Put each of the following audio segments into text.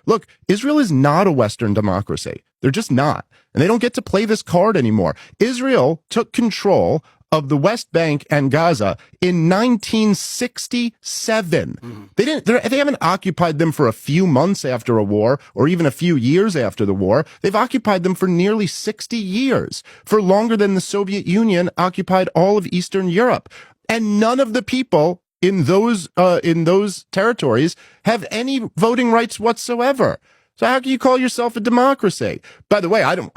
Look, Israel is not a Western democracy. They're just not. And they don't get to play this card anymore. Israel took control of the West Bank and Gaza in 1967. They haven't occupied them for a few months after a war or even a few years after the war. They've occupied them for nearly 60 years, for longer than the Soviet Union occupied all of Eastern Europe. And none of the people in those territories have any voting rights whatsoever. So how can you call yourself a democracy? By the way, I'm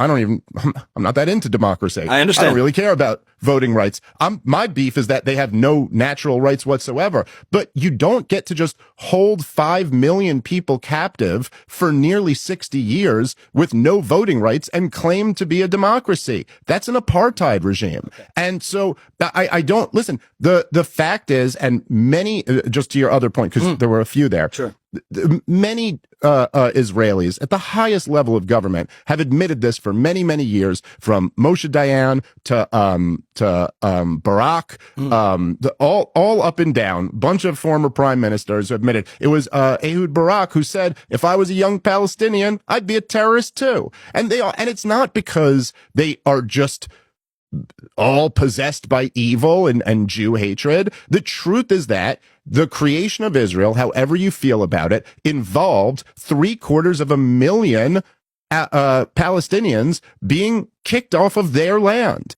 not that into democracy. I understand. I don't really care about voting rights. My beef is that they have no natural rights whatsoever. But you don't get to just hold 5 million people captive for nearly 60 years with no voting rights and claim to be a democracy. That's an apartheid regime. Okay. And so I don't listen. The fact is, and many, just to your other point, because there were a few there. Sure. Many Israelis at the highest level of government have admitted this for many, many years, from Moshe Dayan to Barak, all up and down. Bunch of former prime ministers admitted. It was Ehud Barak who said, "If I was a young Palestinian, I'd be a terrorist too." And it's not because they are just all possessed by evil and Jew hatred. The truth is that the creation of Israel, however you feel about it, involved 750,000 Palestinians being kicked off of their land.